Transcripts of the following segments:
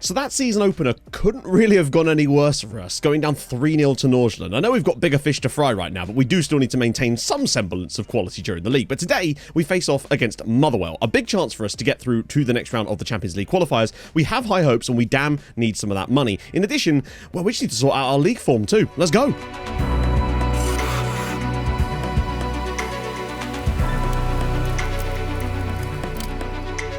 So that season opener couldn't really have gone any worse for us, going down 3-0 to Midtjylland. I know we've got bigger fish to fry right now, but we do still need to maintain some semblance of quality during the league. But today, we face off against Motherwell, a big chance for us to get through to the next round of the Champions League qualifiers. We have high hopes and we damn need some of that money. In addition, well, we just need to sort out our league form too. Let's go.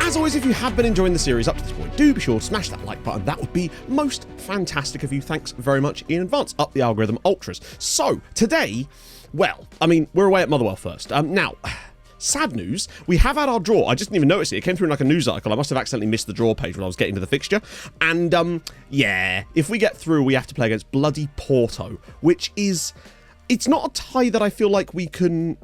As always, if you have been enjoying the series up to this point, do be sure to smash that like button. That would be most fantastic of you. Thanks very much in advance. Up the algorithm ultras. So, today, well, I mean, we're away at Motherwell first. Now, sad news, we have had our draw. I just didn't even notice it. It came through in like a news article. I must have accidentally missed the draw page when I was getting to the fixture. And, yeah, if we get through, we have to play against bloody Porto, which is... It's not a tie that I feel like we can...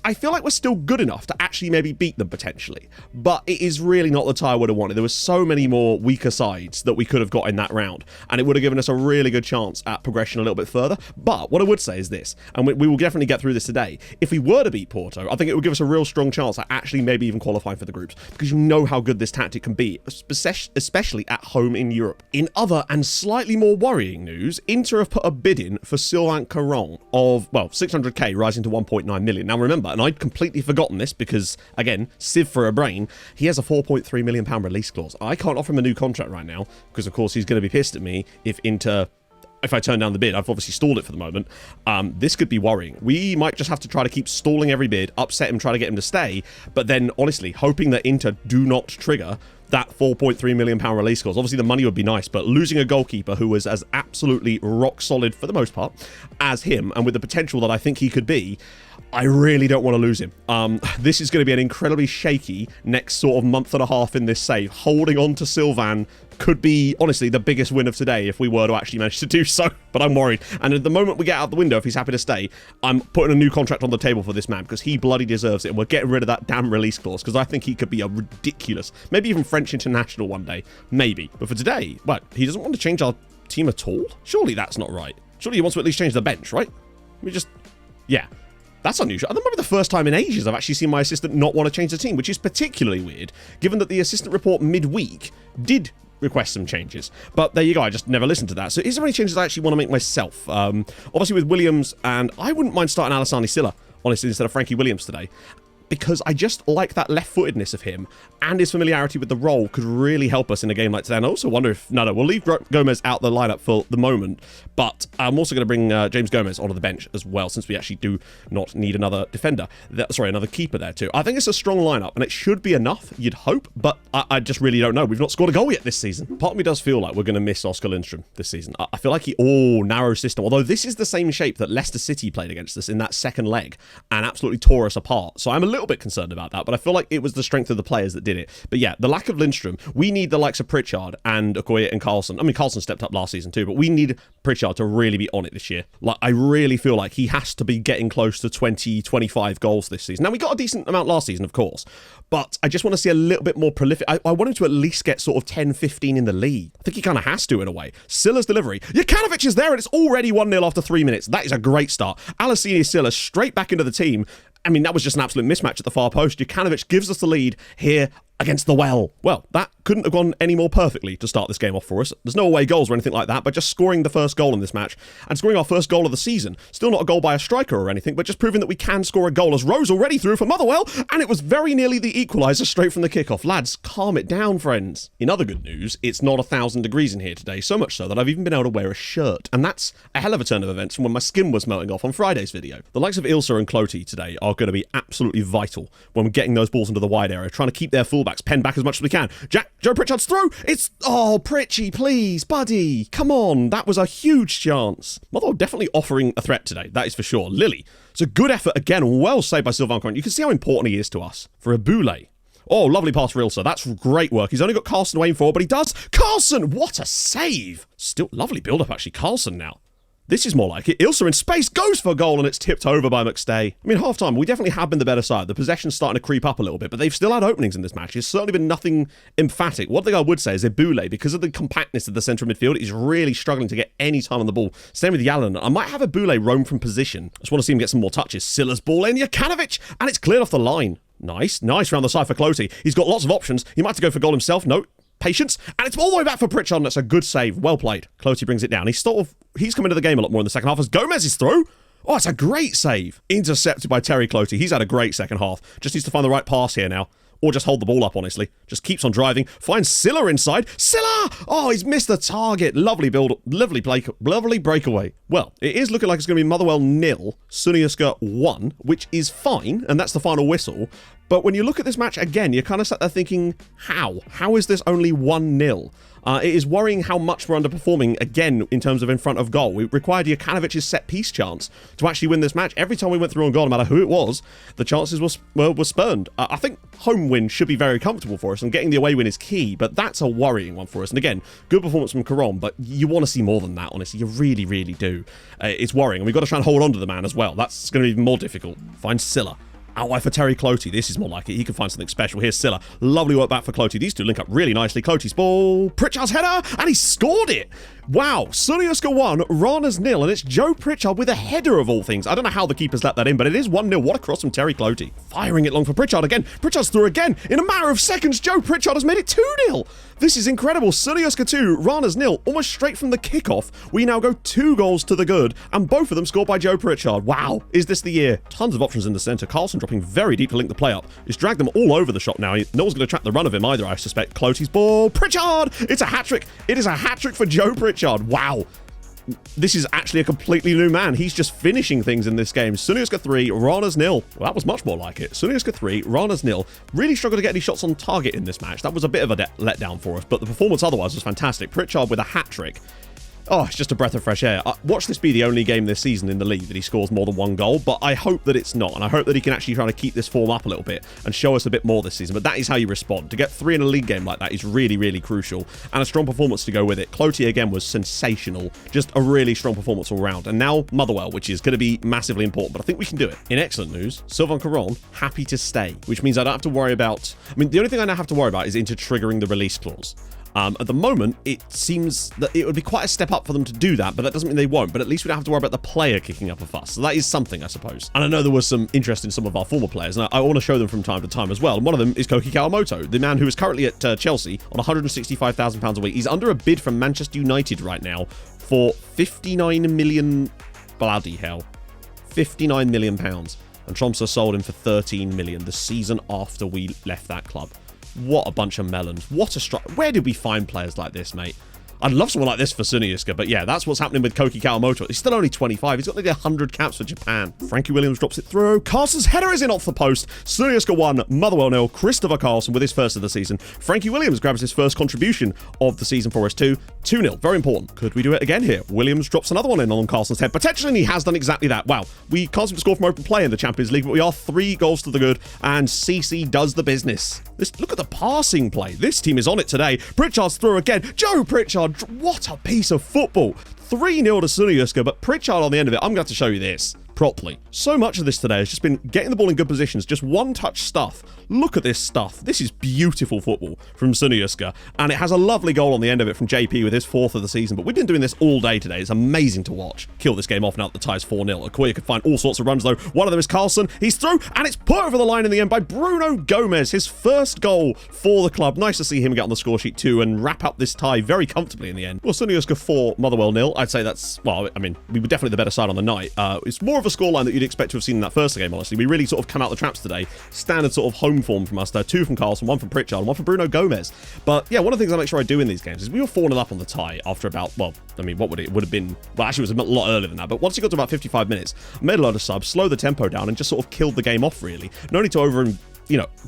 I feel like we're still good enough to actually maybe beat them potentially, but it is really not the tie I would have wanted. There were so many more weaker sides that we could have got in that round, and it would have given us a really good chance at progression a little bit further. But what I would say is this, and we will definitely get through this today, if we were to beat Porto, I think it would give us a real strong chance at actually maybe even qualifying for the groups, because you know how good this tactic can be, especially at home in Europe. In other and slightly more worrying news, Inter have put a bid in for Sylvain Caron of, well, 600k rising to 1.9 million. Now remember, and I'd completely forgotten this because, again, sieve for a brain, he has a £4.3 million release clause. I can't offer him a new contract right now because, of course, he's going to be pissed at me if I turn down the bid. I've obviously stalled it for the moment. This could be worrying. We might just have to try to keep stalling every bid, upset him, try to get him to stay, but then, honestly, hoping that Inter do not trigger that £4.3 million release clause. Obviously, the money would be nice, but losing a goalkeeper who was as absolutely rock solid, for the most part, as him, and with the potential that I think he could be, I really don't want to lose him. This is going to be an incredibly shaky next sort of month and a half in this save. Holding on to Sylvain could be, honestly, the biggest win of today if we were to actually manage to do so, but I'm worried. And at the moment we get out the window, if he's happy to stay, I'm putting a new contract on the table for this man because he bloody deserves it, and we're getting rid of that damn release clause because I think he could be a ridiculous, maybe even French international one day, maybe. But for today, well, he doesn't want to change our team at all? Surely that's not right. Surely he wants to at least change the bench, right? Yeah. That's unusual. I remember the first time in ages I've actually seen my assistant not want to change the team, which is particularly weird, given that the assistant report midweek did request some changes. But there you go, I just never listened to that. So is there any changes I actually want to make myself? Obviously with Williams, and I wouldn't mind starting Alassane Silla, honestly, instead of Frankie Williams today, because I just like that left-footedness of him, and his familiarity with the role could really help us in a game like today. And I also wonder if... No, we'll leave Gomez out the lineup for the moment, but I'm also going to bring James Gomez onto the bench as well, since we actually do not need another defender. Another keeper there too. I think it's a strong lineup, and it should be enough, you'd hope, but I just really don't know. We've not scored a goal yet this season. Part of me does feel like we're going to miss Oscar Lindstrom this season. I feel like narrow system, although this is the same shape that Leicester City played against us in that second leg, and absolutely tore us apart. So I'm a little bit concerned about that, but I feel like it was the strength of the players that did it. But yeah, the lack of Lindstrom, we need the likes of Pritchard and Okoye and Carlson. I mean, Carlson stepped up last season too, but we need Pritchard to really be on it this year. Like, I really feel like he has to be getting close to 20, 25 goals this season. Now, we got a decent amount last season, of course, but I just want to see a little bit more prolific. I want him to at least get sort of 10, 15 in the league. I think he kind of has to in a way. Silla's delivery. Jokanovic is there and it's already 1-0 after 3 minutes. That is a great start. Alassane Silla straight back into the team. I mean, that was just an absolute mismatch at the far post. Jokanovic gives us the lead here against the Well. Well, that couldn't have gone any more perfectly to start this game off for us. There's no away goals or anything like that, but just scoring the first goal in this match and scoring our first goal of the season. Still not a goal by a striker or anything, but just proving that we can score a goal, as Rose already threw for Motherwell, and it was very nearly the equaliser straight from the kickoff. Lads, calm it down, friends. In other good news, it's not 1,000 degrees in here today, so much so that I've even been able to wear a shirt, and that's a hell of a turn of events from when my skin was melting off on Friday's video. The likes of Ilsa and Clotty today are going to be absolutely vital when we're getting those balls into the wide area, trying to keep their fullbacks penned back as much as we can. Joe Pritchard's through. It's... Oh, Pritchy, please, buddy. Come on. That was a huge chance. Motherwell definitely offering a threat today. That is for sure. Lily. It's a good effort again. Well saved by Sylvain Caron. You can see how important he is to us. For a Boulay. Oh, lovely pass for Ilsa. That's great work. He's only got Carlson to aim for, but he does. Carlson! What a save. Still lovely build-up, actually. Carlson now. This is more like it. Ilsa in space goes for a goal and it's tipped over by McStay. I mean, half-time, we definitely have been the better side. The possession's starting to creep up a little bit, but they've still had openings in this match. It's certainly been nothing emphatic. One thing I would say is Ebule, because of the compactness of the centre of midfield, is really struggling to get any time on the ball. Same with Yallen. I might have Ebule roam from position. I just want to see him get some more touches. Silla's ball in, Jokanovic, and it's cleared off the line. Nice round the side for Clotty. He's got lots of options. He might have to go for goal himself. No. Patience, and it's all the way back for Pritchard, and that's a good save. Well played. Cloty brings it down. He's come into the game a lot more in the second half as Gomez's through. Oh, it's a great save. Intercepted by Terry Cloty. He's had a great second half. Just needs to find the right pass here now. Or just hold the ball up, honestly. Just keeps on driving. Finds Silla inside. Silla! Oh, he's missed the target. Lovely build. Lovely breakaway. Well, it is looking like it's going to be Motherwell 0, SecondYellowCard 1, which is fine, and that's the final whistle. But when you look at this match again, you're kind of sat there thinking, how? How is this only 1-0? It is worrying how much we're underperforming, again, in terms of in front of goal. It required Jukanovic's set-piece chance to actually win this match. Every time we went through on goal, no matter who it was, the chances were spurned. I think home win should be very comfortable for us, and getting the away win is key, but that's a worrying one for us. And again, good performance from Caron, but you want to see more than that, honestly. You really, really do. It's worrying, and we've got to try and hold on to the man as well. That's going to be even more difficult. Find Silla. Out wide for Terry Cloty. This is more like it. He can find something special. Here's Silla. Lovely work back for Cloty. These two link up really nicely. Cloty's ball. Pritchard's header. And he scored it. Wow. SecondYellowCard 1, Rana's 0. And it's Joe Pritchard with a header of all things. I don't know how the keeper's let that in, but it is 1-0. What a cross from Terry Cloty. Firing it long for Pritchard again. Pritchard's through again. In a matter of seconds, Joe Pritchard has made it 2-0. This is incredible. SecondYellowCard 2, Rana's 0. Almost straight from the kickoff. We now go 2 goals to the good, and both of them scored by Joe Pritchard. Wow. Is this the year? Tons of options in the centre. Carlson dropping very deep to link the play up. He's dragged them all over the shot now. No one's going to track the run of him either, I suspect. Cloty's ball. Pritchard! It's a hat-trick. It is a hat-trick for Joe Pritchard. Wow. This is actually a completely new man. He's just finishing things in this game. SecondYellowCard 3, Rana's 0. Well, that was much more like it. SecondYellowCard 3, Rana's 0. Really struggled to get any shots on target in this match. That was a bit of a letdown for us, but the performance otherwise was fantastic. Pritchard with a hat-trick. Oh, it's just a breath of fresh air. Watch this be the only game this season in the league that he scores more than 1 goal, but I hope that it's not, and I hope that he can actually try to keep this form up a little bit and show us a bit more this season, but that is how you respond. To get 3 in a league game like that is really, really crucial, and a strong performance to go with it. Cloty, again, was sensational. Just a really strong performance all round. And now Motherwell, which is going to be massively important, but I think we can do it. In excellent news, Sylvain Caron, happy to stay, which means I don't have to worry about... the only thing I now have to worry about is into triggering the release clause. At the moment, it seems that it would be quite a step up for them to do that, but that doesn't mean they won't. But at least we don't have to worry about the player kicking up a fuss. So that is something, I suppose. And I know there was some interest in some of our former players, and I want to show them from time to time as well. And one of them is Koki Kawamoto, the man who is currently at Chelsea on £165,000 a week. He's under a bid from Manchester United right now for 59 million... Bloody hell. 59 million pounds. And Tromsø sold him for 13 million the season after we left that club. What a bunch of melons. What a strike. Where did we find players like this, mate? I'd love someone like this for SecondYellowCard, but yeah, that's what's happening with Koki Kawamoto. He's still only 25. He's got nearly 100 caps for Japan. Frankie Williams drops it through. Carlson's header is in off the post. SecondYellowCard 1, Motherwell 0. Christopher Carlson with his first of the season. Frankie Williams grabs his first contribution of the season for us too. 2-0. Very important. Could we do it again here? Williams drops another one in on Carlson's head. Potentially, and he has done exactly that. Wow. We can't seem to score from open play in the Champions League, but we are 3 goals to the good, and CC does the business. Look at the passing play. This team is on it today. Pritchard's through again. Joe Pritchard. What a piece of football. 3-0 to SecondYellowCard, but Pritchard on the end of it, I'm going to have to show you this properly. So much of this today has just been getting the ball in good positions, just one-touch stuff. Look at this stuff. This is beautiful football from SecondYellowCard, and it has a lovely goal on the end of it from JP with his 4th of the season, but we've been doing this all day today. It's amazing to watch. Kill this game off now that the tie's 4-0. Okoye could find all sorts of runs, though. One of them is Carlson. He's through, and it's put over the line in the end by Bruno Gomez, his first goal for the club. Nice to see him get on the score sheet too and wrap up this tie very comfortably in the end. Well, SecondYellowCard 4, Motherwell 0. I'd say that's, well, I mean, we were definitely the better side on the night. It's more of a scoreline that you'd expect to have seen in that first game, honestly. We really sort of come out the traps today. Standard sort of home form from us there. 2 from Carlson, 1 from Pritchard, and 1 from Bruno Gomez. But yeah, one of the things I make sure I do in these games is we were 4-0 up on the tie after about, well, I mean, what would it would have been? Well, actually, it was a lot earlier than that. But once you got to about 55 minutes, made a lot of subs, slowed the tempo down, and just sort of killed the game off, really. No need to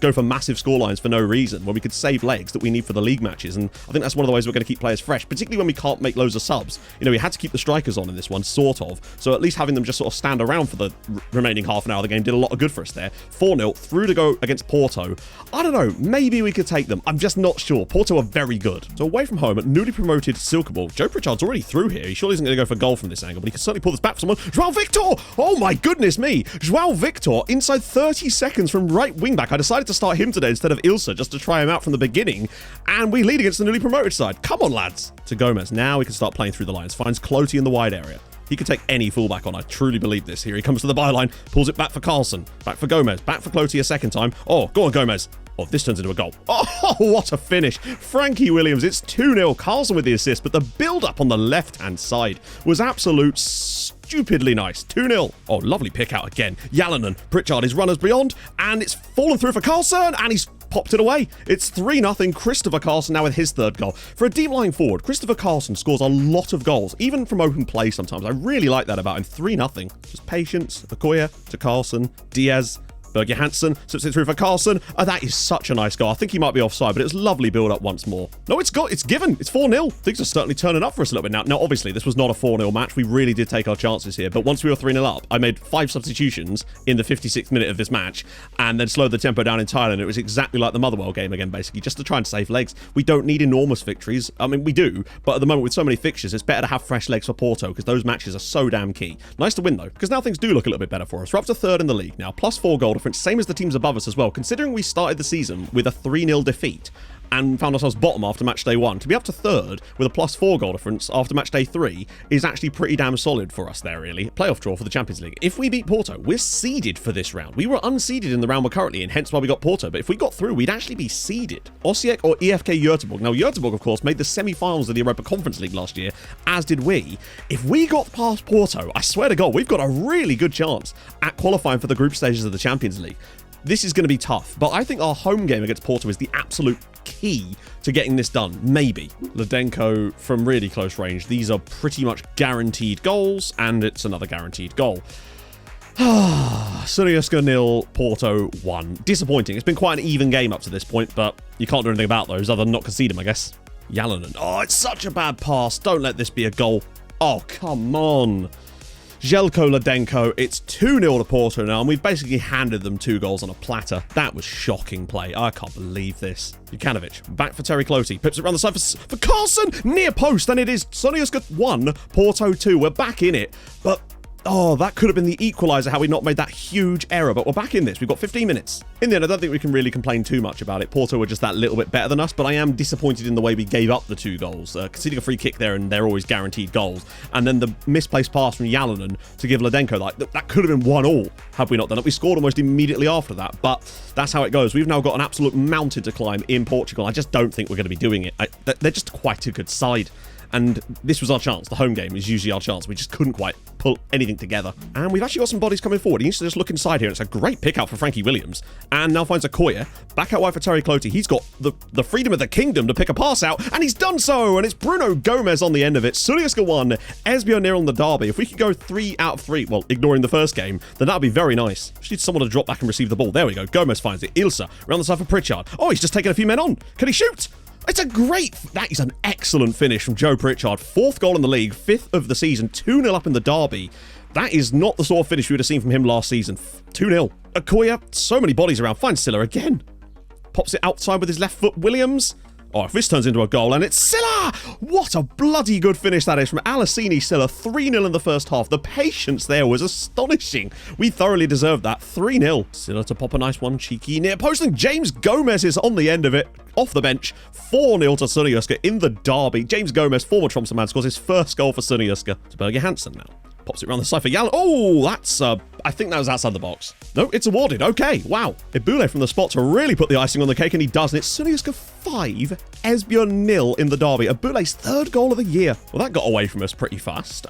go for massive scorelines for no reason when we could save legs that we need for the league matches. And I think that's one of the ways we're going to keep players fresh, particularly when we can't make loads of subs. We had to keep the strikers on in this one, sort of. So at least having them just sort of stand around for the remaining half an hour of the game did a lot of good for us there. 4-0, through to go against Porto. I don't know, maybe we could take them. I'm just not sure. Porto are very good. So away from home at newly promoted Silkeborg. Joe Pritchard's already through here. He surely isn't going to go for goal from this angle, but he can certainly pull this back for someone. João Victor! Oh my goodness me! João Victor inside 30 seconds from right wing back. I decided to start him today instead of Ilsa just to try him out from the beginning, and we lead against the newly promoted side. Come on, lads. To Gomez. Now we can start playing through the lines. Finds Cloty in the wide area. He could take any fullback on. I truly believe this. Here he comes to the byline. Pulls it back for Carlson. Back for Gomez. Back for Cloty a second time. Oh, go on, Gomez. Oh, this turns into a goal. Oh, what a finish. Frankie Williams, it's 2-0. Carlson with the assist, but the build-up on the left-hand side was absolute stupidly nice. 2-0. Oh, lovely pick out again. Jalonen, Pritchard, his runners beyond, and it's fallen through for Carlson, and he's popped it away. It's 3-0. Christopher Carlson now with his third goal. For a deep lying forward, Christopher Carlson scores a lot of goals, even from open play sometimes. I really like that about him. 3-0. Just patience. Okoye to Carlson. Diaz. Berge Hansen slips it through for Carlson. Oh, that is such a nice goal. I think he might be offside, but it was lovely build up once more. No, it's given. It's 4-0. Things are certainly turning up for us a little bit now. Now, obviously, this was not a 4-0 match. We really did take our chances here. But once we were 3-0 up, I made 5 substitutions in the 56th minute of this match and then slowed the tempo down entirely. And it was exactly like the Motherwell game again, basically, just to try and save legs. We don't need enormous victories. I mean, we do. But at the moment, with so many fixtures, it's better to have fresh legs for Porto because those matches are so damn key. Nice to win, though, because now things do look a little bit better for us. We're up to 3rd in the league now, +4 goal difference, same as the teams above us as well, considering we started the season with a 3-0 defeat and found ourselves bottom after match day 1. To be up to 3rd with a +4 goal difference after match day 3 is actually pretty damn solid for us there, really. Playoff draw for the Champions League. If we beat Porto, we're seeded for this round. We were unseeded in the round we're currently in, hence why we got Porto, but if we got through, we'd actually be seeded. Osijek or EFK Göteborg. Now, Göteborg, of course, made the semi-finals of the Europa Conference League last year, as did we. If we got past Porto, I swear to God, we've got a really good chance at qualifying for the group stages of the Champions League. This is going to be tough, but I think our home game against Porto is the absolute key to getting this done. Maybe. Ledenko from really close range. These are pretty much guaranteed goals, and it's another guaranteed goal. Suriuska 0, Porto 1. Disappointing. It's been quite an even game up to this point, but you can't do anything about those other than not concede them, I guess. Jalonen. Oh, it's such a bad pass. Don't let this be a goal. Oh, come on. Jelko Ledenko, it's 2-0 to Porto now, and we've basically handed them 2 goals on a platter. That was shocking play. I can't believe this. Jukanovic, back for Terry Clotey, pips it around the side for Carlson, near post, and it is Suriuska 1, Porto 2. We're back in it, but oh, that could have been the equaliser had we not made that huge error, but we're back in this. We've got 15 minutes. In the end, I don't think we can really complain too much about it. Porto were just that little bit better than us, but I am disappointed in the way we gave up the 2 goals. Conceding a free kick there, and they're always guaranteed goals. And then the misplaced pass from Jalonen to give Ledenko, like, that could have been 1-1 had we not done it. We scored almost immediately after that, but that's how it goes. We've now got an absolute mountain to climb in Portugal. I just don't think we're going to be doing it. They're just quite a good side. And this was our chance. The home game is usually our chance. We just couldn't quite pull anything together. And we've actually got some bodies coming forward. He needs to just look inside here. It's a great pick out for Frankie Williams. And now finds Okoye. Back out wide for Terry Clotey. He's got the freedom of the kingdom to pick a pass out. And he's done so. And it's Bruno Gomez on the end of it. Suriuska 1, Esbjerg 0 on the derby. If we could go 3 out of 3, well, ignoring the first game, then that would be very nice. Just need someone to drop back and receive the ball. There we go. Gomez finds it. Ilsa around the side for Pritchard. Oh, he's just taken a few men on. Can he shoot? That is an excellent finish from Joe Pritchard. 4th goal in the league, 5th of the season, 2-0 up in the derby. That is not the sort of finish we would have seen from him last season. 2-0. Okoye, so many bodies around. Finds Silla again. Pops it outside with his left foot. Williams. Oh, if this turns into a goal, and it's Silla! What a bloody good finish that is from Alasini Silla. 3-0 in the first half. The patience there was astonishing. We thoroughly deserved that. 3-0. Silla to pop a nice one. Cheeky near post, and James Gomez is on the end of it. Off the bench. 4-0 to Suriuska in the derby. James Gomez, former Tromsø man, scores his first goal for Suriuska. It's Berge Hansen now. Pops it around the side for Jalonen. Oh, that's, I think that was outside the box. No, it's awarded. Okay, wow. Ibule from the spot to really put the icing on the cake, and he does, and it's Suriuska 5, Esbjerg 0 in the derby. Ibule's 3rd goal of the year. Well, that got away from us pretty fast.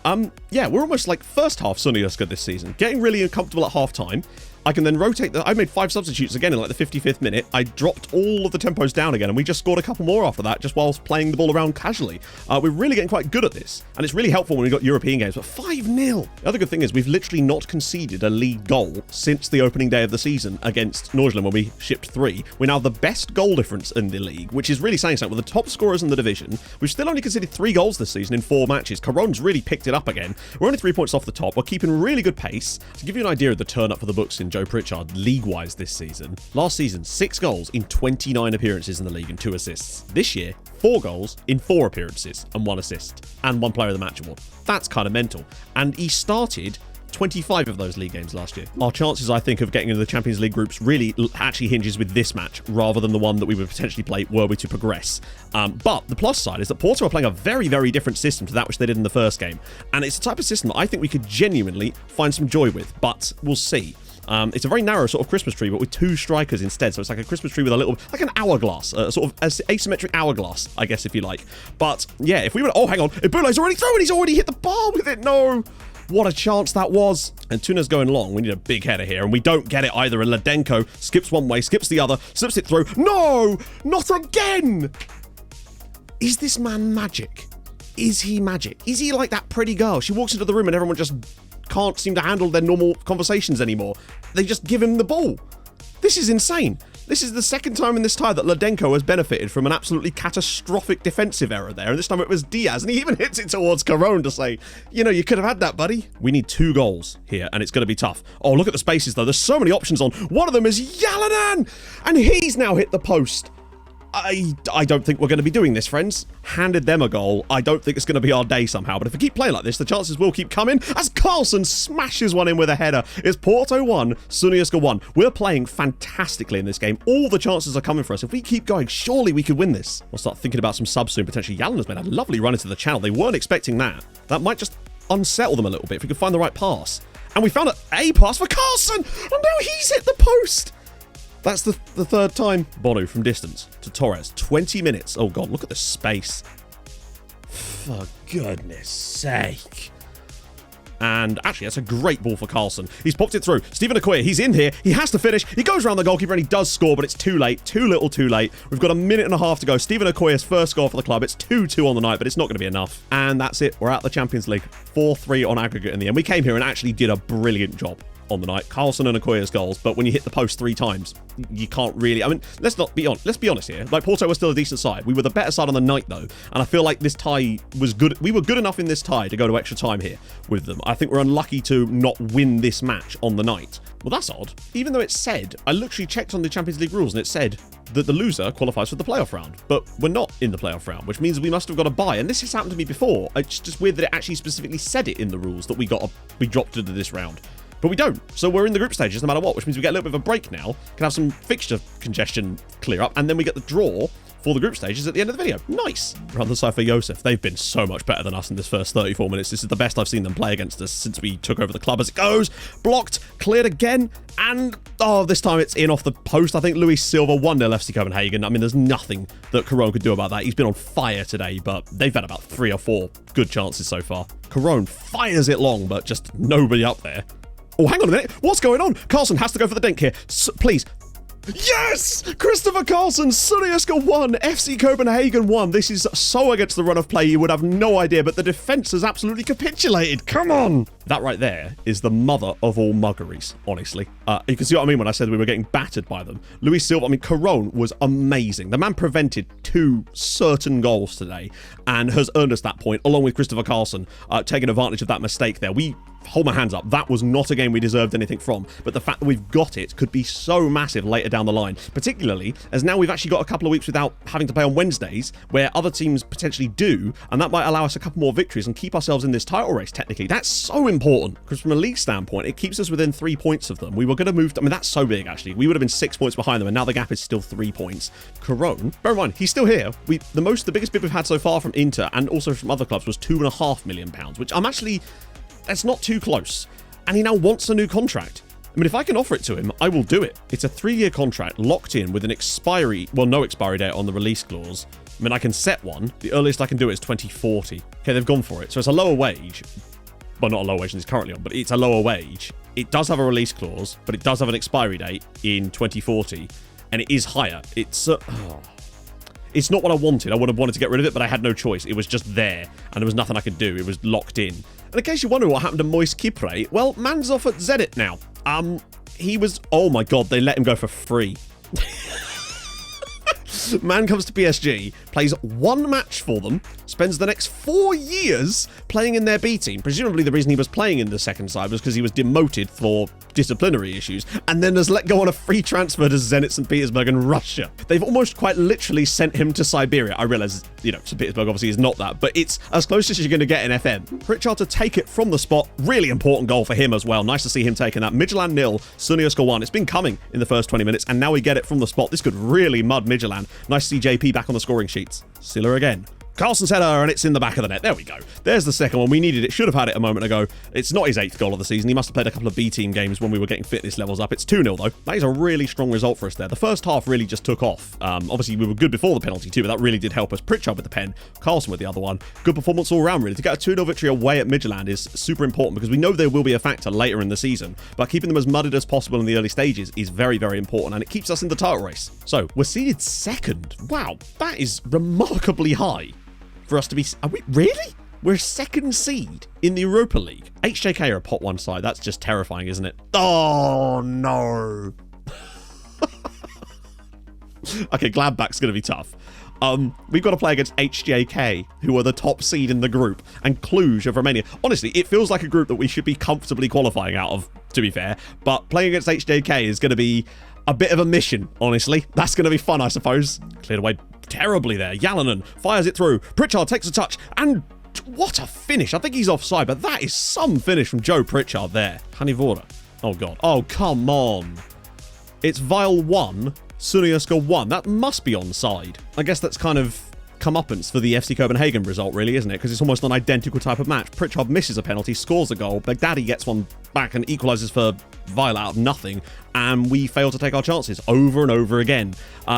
Yeah, we're almost like first half Suriuska this season. Getting really uncomfortable at half time. I can then rotate I made 5 substitutes again in like the 55th minute. I dropped all of the tempos down again, and we just scored a couple more after that, just whilst playing the ball around casually. We're really getting quite good at this, and it's really helpful when we've got European games, but 5-0. The other good thing is we've literally not conceded a league goal since the opening day of the season against Midtjylland when we shipped 3. We're now the best goal difference in the league, which is really saying something. We're the top scorers in the division. We've still only conceded 3 goals this season in 4 matches. Caron's really picked it up again. We're only 3 points off the top. We're keeping really good pace. To give you an idea of the turn up for the books in Joe Pritchard, league-wise this season. Last season, 6 goals in 29 appearances in the league and 2 assists. This year, 4 goals in 4 appearances and 1 assist. And 1 Player of the Match award. That's kind of mental. And he started 25 of those league games last year. Our chances, I think, of getting into the Champions League groups really actually hinges with this match rather than the one that we would potentially play were we to progress. But the plus side is that Porto are playing a very, very different system to that which they did in the first game. And it's a type of system that I think we could genuinely find some joy with, but we'll see. It's a very narrow sort of Christmas tree, but with 2 strikers instead. So it's like a Christmas tree with a little, like an hourglass, sort of asymmetric hourglass, I guess, if you like. But yeah, if we were, oh, hang on, Ibule's already through and he's already hit the bar with it. No. What a chance that was. And Tuna's going long. We need a big header here, and we don't get it either. And Ladenko skips one way, skips the other, slips it through. No, not again. Is this man magic? Is he magic? Is he like that pretty girl? She walks into the room and everyone just can't seem to handle their normal conversations anymore. They just give him the ball. This is insane. This is the second time in this tie that Ladenko has benefited from an absolutely catastrophic defensive error there. And this time it was Diaz, and he even hits it towards Carone to say, you know, you could have had that, buddy. We need 2 goals here, and it's going to be tough. Oh, look at the spaces, though. There's so many options on. One of them is Yalanan, and he's now hit the post. I don't think we're going to be doing this, friends. Handed them a goal. I don't think it's going to be our day somehow. But if we keep playing like this, the chances will keep coming as Carlson smashes one in with a header. It's Porto 1, Sunioska 1. We're playing fantastically in this game. All the chances are coming for us. If we keep going, surely we could win this. We'll start thinking about some subs soon. Potentially Yallen has made a lovely run into the channel. They weren't expecting that. That might just unsettle them a little bit if we can find the right pass. And we found a pass for Carlson. And now he's hit the post. That's the 3rd time. Bono from distance to Torres. 20 minutes. Oh, God, look at the space. For goodness sake. And actually, that's a great ball for Carlson. He's popped it through. Stephen Okoye, he's in here. He has to finish. He goes around the goalkeeper and he does score, but it's too late. Too little, too late. We've got a minute and a half to go. Stephen Okoye's first goal for the club. It's 2-2 on the night, but it's not going to be enough. And that's it. We're out the Champions League. 4-3 on aggregate in the end. We came here and actually did a brilliant job on the night. Carlson and Okoye's goals, but when you hit the post 3 times, you can't really. I mean, let's be honest here. Like, Porto was still a decent side. We were the better side on the night, though, and I feel like this tie was good. We were good enough in this tie to go to extra time here with them. I think we're unlucky to not win this match on the night. Well, that's odd. Even though it said, I literally checked on the Champions League rules, and it said that the loser qualifies for the playoff round, but we're not in the playoff round, which means we must have got a bye. And this has happened to me before. It's just weird that it actually specifically said it in the rules that we dropped into this round. But we don't. So we're in the group stages no matter what, which means we get a little bit of a break now. Can have some fixture congestion clear up, and then we get the draw for the group stages at the end of the video. Nice. We're on the side for Josef. They've been so much better than us in this first 34 minutes. This is the best I've seen them play against us since we took over the club. As it goes, blocked, cleared again, and oh, this time it's in off the post. I think Luis Silva 1-0 FC Copenhagen. I mean, there's nothing that Carone could do about that. He's been on fire today, but they've had about 3 or 4 good chances so far. Carone fires it long, but just nobody up there. Oh, hang on a minute. What's going on? Carlson has to go for the dink here. Please. Yes! Christopher Carlson, Sunioska 1, FC Copenhagen 1. This is so against the run of play, you would have no idea, but the defence has absolutely capitulated. Come on! That right there is the mother of all muggeries, honestly. You can see what I mean when I said we were getting battered by them. Luis Silva, I mean, Carone was amazing. The man prevented 2 certain goals today and has earned us that point, along with Christopher Carlson taking advantage of that mistake there. We hold my hands up. That was not a game we deserved anything from, but the fact that we've got it could be so massive later down the line, particularly as now we've actually got a couple of weeks without having to play on Wednesdays, where other teams potentially do, and that might allow us a couple more victories and keep ourselves in this title race, technically. That's so important, because from a league standpoint, it keeps us within 3 points of them. We were going to move, I mean, that's so big, actually. We would have been 6 points behind them, and now the gap is still 3 points. Carone, bear in mind, he's still here. The biggest bid we've had so far from Inter, and also from other clubs, was £2.5 million, which I'm actually, that's not too close. And he now wants a new contract. I mean, if I can offer it to him, I will do it. It's a 3-year contract locked in with an no expiry date on the release clause. I mean, I can set one. The earliest I can do it is 2040. Okay, they've gone for it. So it's a lower wage. Well, not a lower wage than he's currently on, but it's a lower wage. It does have a release clause, but it does have an expiry date in 2040. And it is higher. It's not what I wanted. I would have wanted to get rid of it, but I had no choice. It was just there, and there was nothing I could do. It was locked in. And in case you're wondering what happened to Moise Kipre, well, man's off at Zenit now. He was, oh my God, they let him go for free. Man comes to PSG, plays 1 match for them, spends the next 4 years playing in their B team. Presumably the reason he was playing in the second side was because he was demoted for disciplinary issues, and then is let go on a free transfer to Zenit St. Petersburg in Russia. They've almost quite literally sent him to Siberia. I realise, you know, St. Petersburg obviously is not that, but it's as close as you're going to get in FM. Pritchard to take it from the spot. Really important goal for him as well. Nice to see him taking that. Midtjylland 0, Sunioska 1. It's been coming in the first 20 minutes, and now we get it from the spot. This could really mud Midtjylland. Nice to see JP back on the scoring sheets. Silla again. Carlson's header, and it's in the back of the net. There we go. There's the second one. We needed it. Should have had it a moment ago. It's not his 8th goal of the season. He must have played a couple of B-team games when we were getting fitness levels up. It's 2-0, though. That is a really strong result for us there. The first half really just took off. Obviously, we were good before the penalty, too, but that really did help us. Pritchard with the pen, Carlson with the other one. Good performance all around, really. To get a 2-0 victory away at Midtjylland is super important because we know there will be a factor later in the season, but keeping them as mudded as possible in the early stages is very, very important, and it keeps us in the title race. So, we're seeded 2nd. Wow, that is remarkably high for us to be... Are we... Really? We're 2nd seed in the Europa League. HJK are a pot 1 side. That's just terrifying, isn't it? Oh, no. Okay, Gladbach's going to be tough. We've got to play against HJK, who are the top seed in the group, and Cluj of Romania. Honestly, it feels like a group that we should be comfortably qualifying out of, to be fair. But playing against HJK is going to be a bit of a mission, honestly. That's going to be fun, I suppose. Cleared away terribly there. Jalonen fires it through. Pritchard takes a touch, and what a finish. I think he's offside, but that is some finish from Joe Pritchard there. Hanivora. Oh, God. Oh, come on. It's Vile 1, Sunyaska 1. That must be onside. I guess that's kind of comeuppance for the FC Copenhagen result, really, isn't it? Because it's almost an identical type of match. Pritchard misses a penalty, scores a goal. Baghdadi gets one back and equalises for Vile out of nothing, and we fail to take our chances over and over again.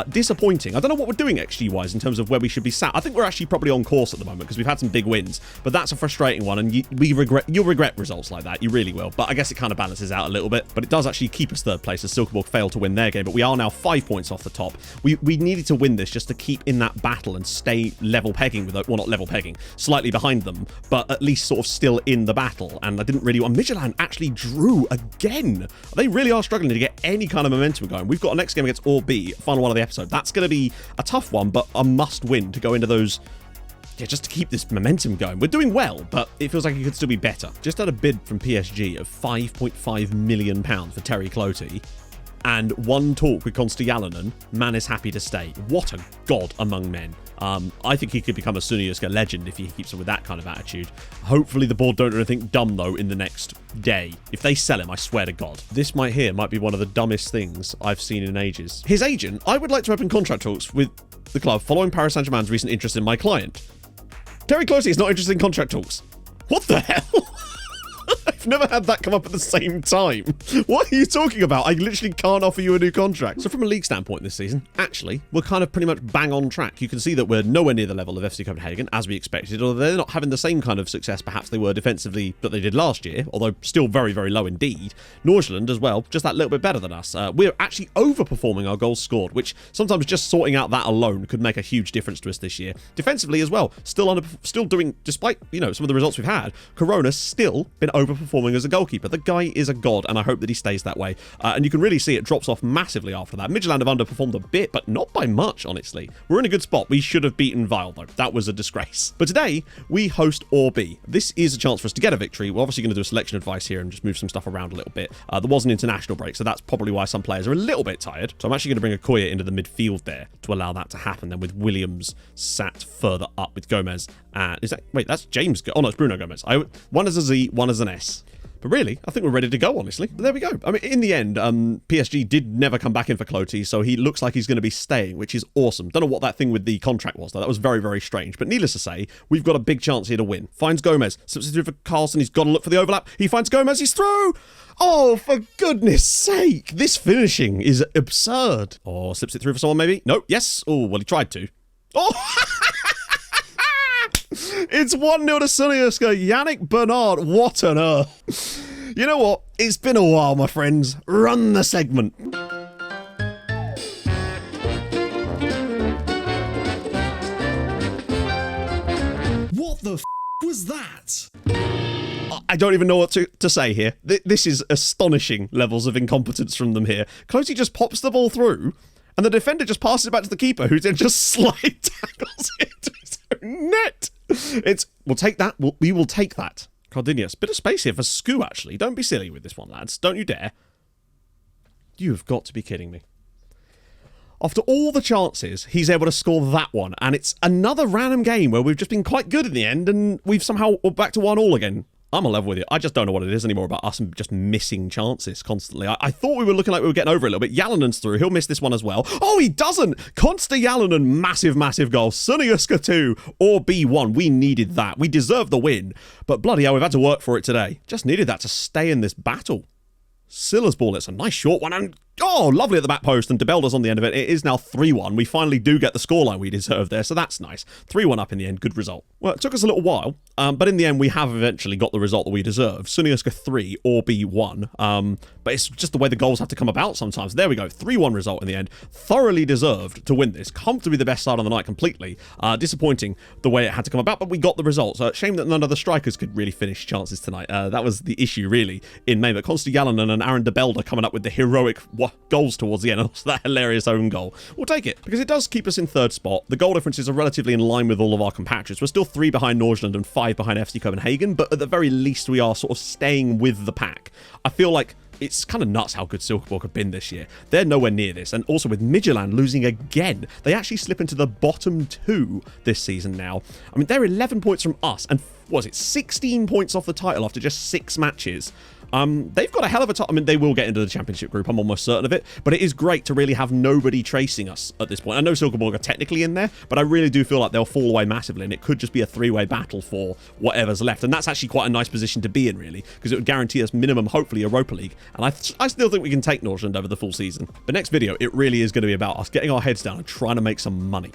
Disappointing. I don't know what we're doing XG-wise in terms of where we should be sat. I think we're actually probably on course at the moment because we've had some big wins, but that's a frustrating one, and you'll regret results like that. You really will, but I guess it kind of balances out a little bit, but it does actually keep us 3rd place as Silkeborg failed to win their game, but we are now 5 points off the top. We needed to win this just to keep in that battle and stay level pegging with, well, not level pegging, slightly behind them, but at least sort of still in the battle, and I didn't really want... Midtjylland actually drew again. They really are struggling to get any kind of momentum going. We've got a next game against Orb, final one of the episode. That's going to be a tough one, but a must win to go into those... Yeah, just to keep this momentum going. We're doing well, but it feels like it could still be better. Just had a bid from PSG of £5.5 million for Terry Cloty, and one talk with Konsta Jalonen. Man is happy to stay. What a god among men. I think he could become a Sunyaska legend if he keeps on with that kind of attitude. Hopefully the board don't do anything dumb, though, in the next day. If they sell him, I swear to God. This might be one of the dumbest things I've seen in ages. His agent: I would like to open contract talks with the club following Paris Saint-Germain's recent interest in my client. Terry Cloty is not interested in contract talks. What the hell? I've never had that come up at the same time. What are you talking about? I literally can't offer you a new contract. So from a league standpoint this season, actually, we're kind of pretty much bang on track. You can see that we're nowhere near the level of FC Copenhagen, as we expected, although they're not having the same kind of success perhaps they were defensively that they did last year, although still very, very low indeed. Nordsjælland as well, just that little bit better than us. We're actually overperforming our goals scored, which sometimes just sorting out that alone could make a huge difference to us this year. Defensively as well, still doing, despite, you know, some of the results we've had, Corona's still been overperforming as a goalkeeper. The guy is a god, and I hope that he stays that way. And you can really see it drops off massively after that. Midtjylland have underperformed a bit, but not by much, honestly. We're in a good spot. We should have beaten Vile, though. That was a disgrace. But today, we host Orb. This is a chance for us to get a victory. We're obviously going to do a selection advice here and just move some stuff around a little bit. There was an international break, so that's probably why some players are a little bit tired. So I'm actually going to bring Okoye into the midfield there to allow that to happen. Then with Williams sat further up with Gomez. Wait, that's James. Oh, no, it's Bruno Gomez. One is a Z, one is an S. But really, I think we're ready to go, honestly. But there we go. I mean, in the end, PSG did never come back in for Cloty, so he looks like he's going to be staying, which is awesome. Don't know what that thing with the contract was, though. That was very, very strange. But needless to say, we've got a big chance here to win. Finds Gomez. Slips it through for Carlson. He's got to look for the overlap. He finds Gomez. He's through. Oh, for goodness sake. This finishing is absurd. Oh, slips it through for someone, maybe? No. Yes. Oh, well, he tried to. Oh! It's 1-0 to Sunyaska. Yannick Bernard. What on earth? You know what? It's been a while, my friends. Run the segment. What the f*** was that? I don't even know what to say here. This is astonishing levels of incompetence from them here. Cloty just pops the ball through, and the defender just passes it back to the keeper, who then just slide tackles it into his own net. We'll take that. We will take that. Cardinius. Bit of space here for Skoo, actually. Don't be silly with this one, lads. Don't you dare. You've got to be kidding me. After all the chances, he's able to score that one. And it's another random game where we've just been quite good in the end, and we've somehow we're back to 1-1 again. I'm on level with you. I just don't know what it is anymore about us and just missing chances constantly. I thought we were looking like we were getting over it a little bit. Jallinen's through. He'll miss this one as well. Oh, he doesn't! Konsta Jallinen, massive, massive goal. Sunniuska 2 or B1. We needed that. We deserve the win. But bloody hell, we've had to work for it today. Just needed that to stay in this battle. Silla's ball, it's a nice short one, and oh, lovely at the back post, and De Belder's on the end of it. It is now 3-1. We finally do get the scoreline we deserve there, so that's nice. 3-1 up in the end, good result. Well, it took us a little while, but in the end, we have eventually got the result that we deserve. Sunniuska 3 or B1, but it's just the way the goals have to come about sometimes. There we go, 3-1 result in the end. Thoroughly deserved to win this. Comfortably the best side on the night completely. Disappointing the way it had to come about, but we got the result. So shame that none of the strikers could really finish chances tonight. That was the issue, really, in May. But Konsta Jallinen and Aaron De Belder coming up with the heroic goals towards the end, and also that hilarious own goal. We'll take it, because it does keep us in third spot. The goal differences are relatively in line with all of our compatriots. We're still 3 behind Nordsjælland and 5 behind FC Copenhagen, but at the very least we are sort of staying with the pack. I feel like it's kind of nuts how good Silkeborg have been this year. They're nowhere near this. And also with Midtjylland losing again, they actually slip into the bottom 2 this season now. I mean, they're 11 points from us, and was it 16 points off the title after just 6 matches. They've got a hell of a time. I mean, they will get into the championship group, I'm almost certain of it, but it is great to really have nobody tracing us at this point. I know Silkeborg are technically in there, but I really do feel like they'll fall away massively, and it could just be a 3-way battle for whatever's left. And that's actually quite a nice position to be in, really, because it would guarantee us minimum, hopefully, Europa League. And I still think we can take Nordsjælland over the full season. But next video, it really is going to be about us getting our heads down and trying to make some money.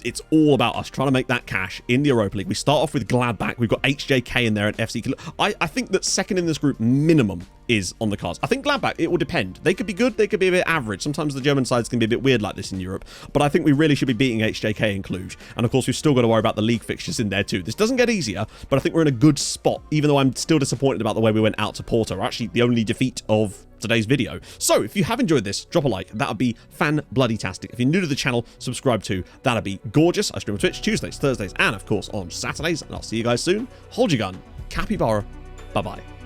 It's all about us trying to make that cash in the Europa League. We start off with Gladbach. We've got HJK in there and FC. I think that second in this group minimum is on the cards. I think Gladbach, it will depend. They could be good, they could be a bit average. Sometimes the German sides can be a bit weird like this in Europe, but I think we really should be beating HJK in Cluj. And of course, we've still got to worry about the league fixtures in there too. This doesn't get easier, but I think we're in a good spot, even though I'm still disappointed about the way we went out to Porto, actually the only defeat of today's video. So if you have enjoyed this, drop a like. That would be fan-bloody-tastic. If you're new to the channel, subscribe too. That'd be gorgeous. I stream on Twitch Tuesdays, Thursdays, and of course on Saturdays. And I'll see you guys soon. Hold your gun. Capybara. Bye-bye.